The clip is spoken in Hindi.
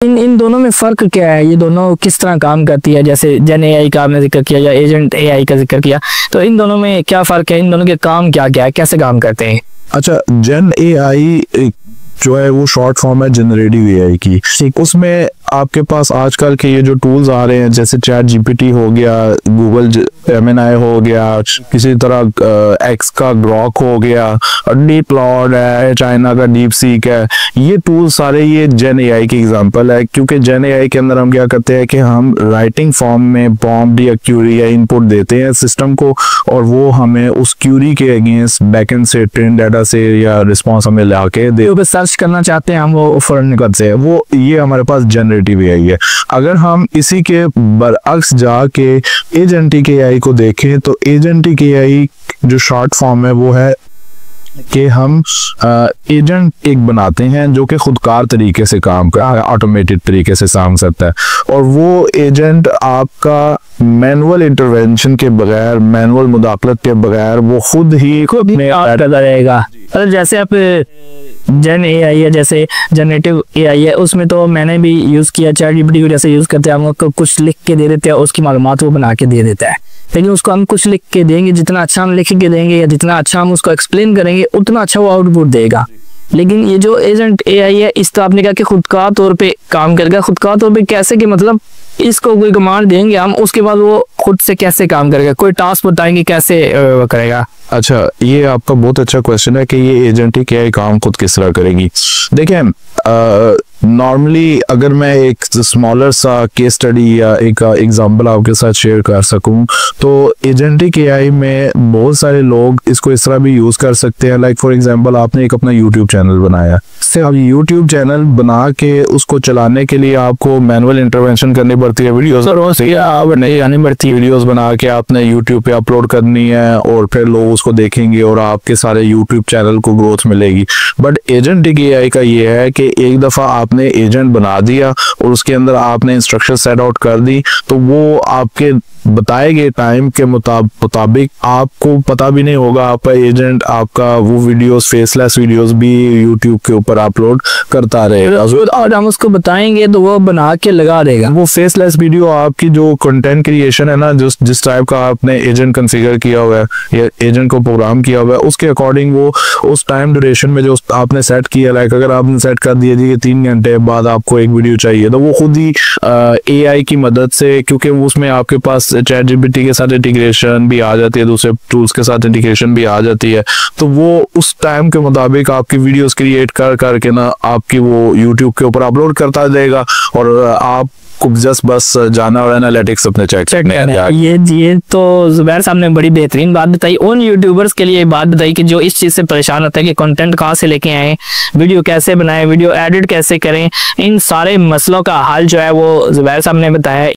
इन इन दोनों में फ़र्क क्या है? ये दोनों किस तरह काम करती है? जैसे जेन एआई का आपने जिक्र किया या एजेंट एआई का जिक्र किया, तो इन दोनों में क्या फ़र्क है? इन दोनों के काम क्या क्या है, कैसे काम करते हैं? अच्छा, जेन एआई जो है वो शॉर्ट फॉर्म है जनरेटिव एआई की। उसमें आपके पास आजकल के ये जो टूल्स आ रहे हैं जैसे चैट जीपीटी हो गया, गूगल जेमिनी हो गया, किसी तरह एक्स का ग्रॉक हो गया, डीप क्लाउड है, चाइना का डीप सीक है, ये टूल सारे ये जेन एआई की एग्जांपल है। क्योंकि जेन एआई के अंदर हम क्या करते हैं कि हम राइटिंग फॉर्म में प्रॉम्प्ट या क्यूरी या इनपुट देते हैं सिस्टम को, और वो हमें उस क्यूरी के अगेंस्ट बैकएंड से ट्रेन डाटा से या रिस्पॉन्स हमें ला के दे सर्च करना चाहते हैं हम, वो फौरन निकलते हैं। वो ये हमारे पास जनरेटिव एआई है। अगर हम इसी के बरअक्स जाके एजेंटिक एआई को देखें तो एजेंटिक एआई जो शॉर्ट फॉर्म है वो है कि हम एजेंट एक बनाते हैं जो कि खुदकार तरीके से काम कर, ऑटोमेटेड तरीके से काम करता है, और वो एजेंट आपका मैनुअल इंटरवेंशन के बगैर, मैनुअल मुदाखलत के बगैर वो खुद ही करता रहेगा। जैसे आप जेन एआई है, जैसे जनरेटिव एआई है, उसमें तो मैंने भी यूज़ किया, चैट जीपीटी को जैसे यूज़ करते हैं, हम उसको कुछ लिख के दे देते हैं, उसकी मालूमात वो बना के दे देता है। लेकिन उसको हम कुछ लिख के देंगे, जितना अच्छा हम लिख के देंगे या जितना अच्छा हम उसको एक्सप्लेन करेंगे उतना अच्छा वो आउटपुट देगा। लेकिन ये जो एजेंट एआई है, इस तो आपने कहा कि खुदकार तौर पे काम करेगा। खुदकार तौर पे कैसे? कि मतलब इसको कोई कमांड देंगे हम, उसके बाद वो खुद से कैसे काम करेगा? कोई टास्क बताएंगे कैसे करेगा? अच्छा, ये आपका बहुत अच्छा क्वेश्चन है कि ये एजेंटिक एआई काम खुद किस तरह करेगी। देखिए, नॉर्मली अगर मैं एक स्मॉलर सा केस स्टडी या एक एग्जांपल आपके साथ शेयर कर सकूं, तो एजेंटिक एआई में बहुत सारे लोग इसको इस तरह भी यूज कर सकते हैं। लाइक फॉर एग्जांपल, आपने एक अपना यूट्यूब चैनल बनाया, से आप यूट्यूब चैनल बना के उसको चलाने के लिए आपको मैनुअल इंटरवेंशन करनी पड़ती है, वीडियोस आनी पड़ती है, वीडियोस बना के आपने यूट्यूब पे अपलोड करनी है और फिर लोग उसको देखेंगे और आपके सारे यूट्यूब चैनल को ग्रोथ मिलेगी। बट एजेंटिक एआई का ये है कि एक दफा आपने एजेंट बना दिया और उसके अंदर आपने इंस्ट्रक्शन सेट आउट कर दी, तो वो आपके बताए गए टाइम के मुताबिक आपको पता भी नहीं होगा, आपका एजेंट आपका वो वीडियोस, फेसलेस वीडियोस भी यूट्यूब के ऊपर अपलोड करता रहेगा और हम उसको बताएंगे तो वो बना के लगा देगा। वो फेसलेस वीडियो आपकी जो कंटेंट क्रिएशन है ना, जिस टाइप का आपने एजेंट कंफिगर किया हुआ है या एजेंट को प्रोग्राम किया हुआ है, उसके अकॉर्डिंग वो उस टाइम ड्यूरेशन में जो आपने सेट किया, लाइक अगर आपने सेट कर दिया कि 3 घंटे बाद आपको एक वीडियो चाहिए, तो वो खुद ही एआई की मदद से, क्योंकि उसमें आपके पास चैट जीपीटी के साथ इंटीग्रेशन भी आ जाती है, दूसरे टूल्स के साथ इंटीग्रेशन भी आ जाती है, तो वो उस टाइम के मुताबिक आपकी वीडियोस क्रिएट कर करके ना आपकी वो यूट्यूब के ऊपर अपलोड करता जाएगा, और आप जस्ट बस जाना और एनालिटिक्स अपने चेक ये तो जुबैर साहब ने बड़ी बेहतरीन बात बताई। उन यूट्यूबर्स के लिए बात बताई कि जो इस चीज़ से परेशान होता है कि कंटेंट कहाँ से लेके आए, वीडियो कैसे बनाएं, वीडियो एडिट कैसे करें, इन सारे मसलों का हल जो है वो जुबैर साहब ने बताया।